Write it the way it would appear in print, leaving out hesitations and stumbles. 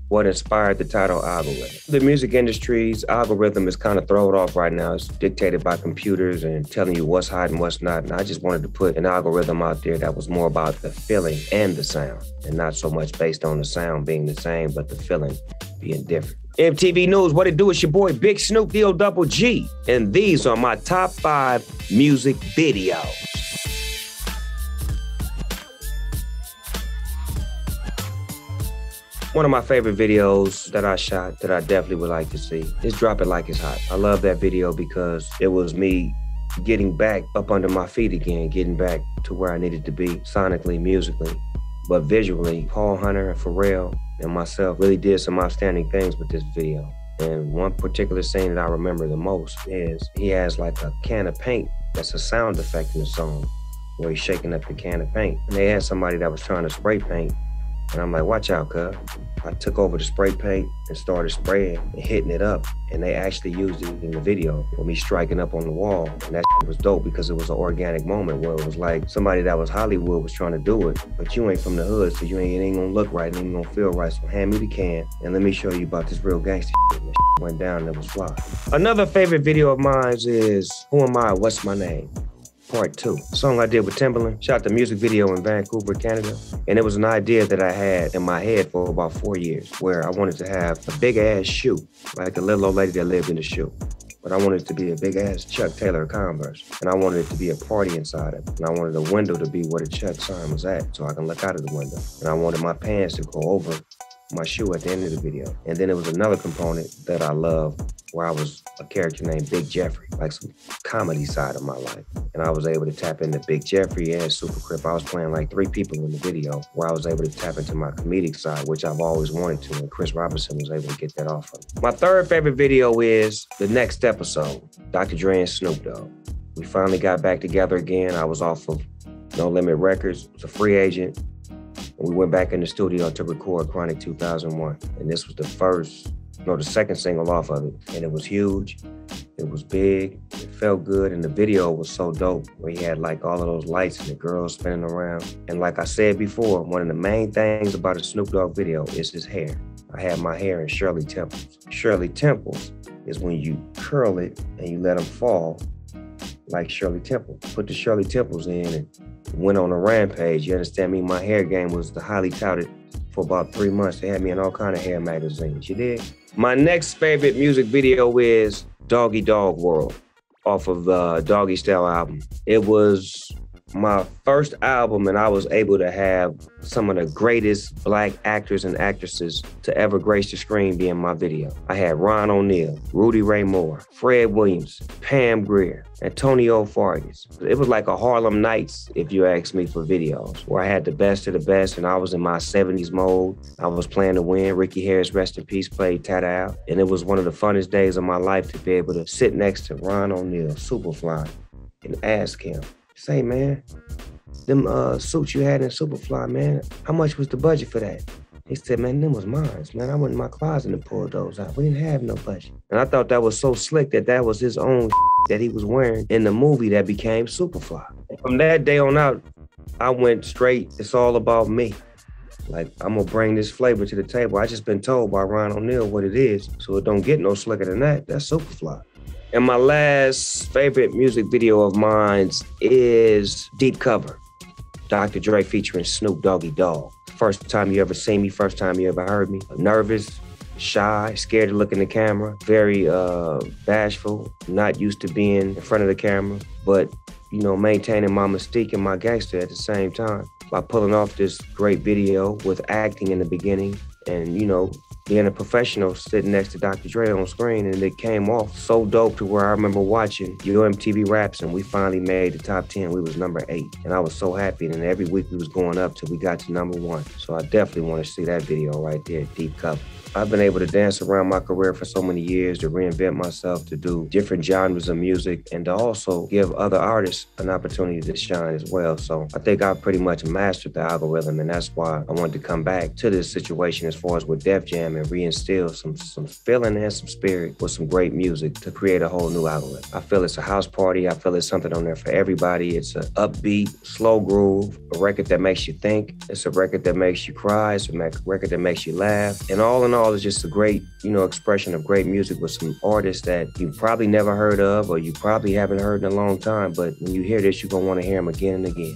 what inspired the title algorithm. The music industry's algorithm is kind of thrown off right now. It's dictated by computers and telling you what's hot and what's not. And I just wanted to put an algorithm out there that was more about the feeling and the sound, and not so much based on the sound being the same, but the feeling being different. MTV News, what it do? It's your boy, Big Snoop D-O-double-G. And these are my top 5 music videos. One of my favorite videos that I shot that I definitely would like to see is Drop It Like It's Hot. I love that video because it was me getting back up under my feet again, getting back to where I needed to be sonically, musically, but visually. Paul Hunter and Pharrell and myself really did some outstanding things with this video. And one particular scene that I remember the most is he has like a can of paint that's a sound effect in the song where he's shaking up the can of paint. And they had somebody that was trying to spray paint. And I'm like, watch out, cuz. I took over the spray paint and started spraying and hitting it up. And they actually used it in the video with me striking up on the wall. And that was dope because it was an organic moment where it was like somebody that was Hollywood was trying to do it, but you ain't from the hood, so you ain't gonna look right and ain't gonna feel right. So hand me the can and let me show you about this real gangster shit. And that went down and it was fly. Another favorite video of mine is Who Am I, What's My Name? Part 2. A song I did with Timbaland. Shot the music video in Vancouver, Canada. And it was an idea that I had in my head for about 4 years, where I wanted to have a big ass shoe, like the little old lady that lived in the shoe. But I wanted it to be a big ass Chuck Taylor Converse. And I wanted it to be a party inside it. And I wanted the window to be where the Chuck sign was at, so I can look out of the window. And I wanted my pants to go over my shoe at the end of the video. And then there was another component that I love where I was a character named Big Jeffrey, like some comedy side of my life. And I was able to tap into Big Jeffrey and Super Crip. I was playing like 3 people in the video where I was able to tap into my comedic side, which I've always wanted to, and Chris Robinson was able to get that off of me. My third favorite video is the next episode, Dr. Dre and Snoop Dogg. We finally got back together again. I was off of No Limit Records, was a free agent. And we went back in the studio to record Chronic 2001. And this was the second single off of it. And it was huge, it was big, it felt good, and the video was so dope where he had like all of those lights and the girls spinning around. And like I said before, one of the main things about a Snoop Dogg video is his hair. I had my hair in Shirley Temples. Shirley Temples is when you curl it and you let them fall like Shirley Temple. Put the Shirley Temples in and went on a rampage. You understand me? My hair game was highly touted for about 3 months. They had me in all kind of hair magazines. You did? My next favorite music video is Doggy Dog World off of the Doggy Style album. It was my first album, and I was able to have some of the greatest Black actors and actresses to ever grace the screen be in my video. I had Ron O'Neal, Rudy Ray Moore, Fred Williams, Pam Grier, Antonio Fargas. It was like a Harlem Nights, if you ask me, for videos, where I had the best of the best, and I was in my 70s mode. I was playing to win. Ricky Harris, rest in peace, played Tada, and it was one of the funnest days of my life to be able to sit next to Ron O'Neal, Superfly, and ask him, say, man, them suits you had in Superfly, man, how much was the budget for that? He said, man, them was mine, man. I went in my closet and pulled those out. We didn't have no budget. And I thought that was so slick that was his own that he was wearing in the movie that became Superfly. And from that day on out, I went straight, it's all about me. Like, I'm gonna bring this flavor to the table. I just been told by Ron O'Neal what it is, so it don't get no slicker than that. That's Superfly. And my last favorite music video of mine is Deep Cover, Dr. Dre featuring Snoop Doggy Dogg. First time you ever seen me, first time you ever heard me. Nervous, shy, scared to look in the camera, very bashful, not used to being in front of the camera, but, you know, maintaining my mystique and my gangster at the same time by pulling off this great video with acting in the beginning and, you know, being a professional sitting next to Dr. Dre on screen, and it came off so dope to where I remember watching your MTV Raps, and we finally made the top 10. We was number 8, and I was so happy. And every week we was going up till we got to number 1. So I definitely want to see that video right there, Deep Cover. I've been able to dance around my career for so many years, to reinvent myself, to do different genres of music, and to also give other artists an opportunity to shine as well. So I think I pretty much mastered the algorithm, and that's why I wanted to come back to this situation as far as with Def Jam and reinstill some feeling and some spirit with some great music to create a whole new algorithm. I feel it's a house party. I feel it's something on there for everybody. It's an upbeat, slow groove, a record that makes you think. It's a record that makes you cry. It's a record that makes you laugh. And all in all, it's just a great, expression of great music with some artists that you probably never heard of or you probably haven't heard in a long time. But when you hear this, you're going to want to hear them again and again.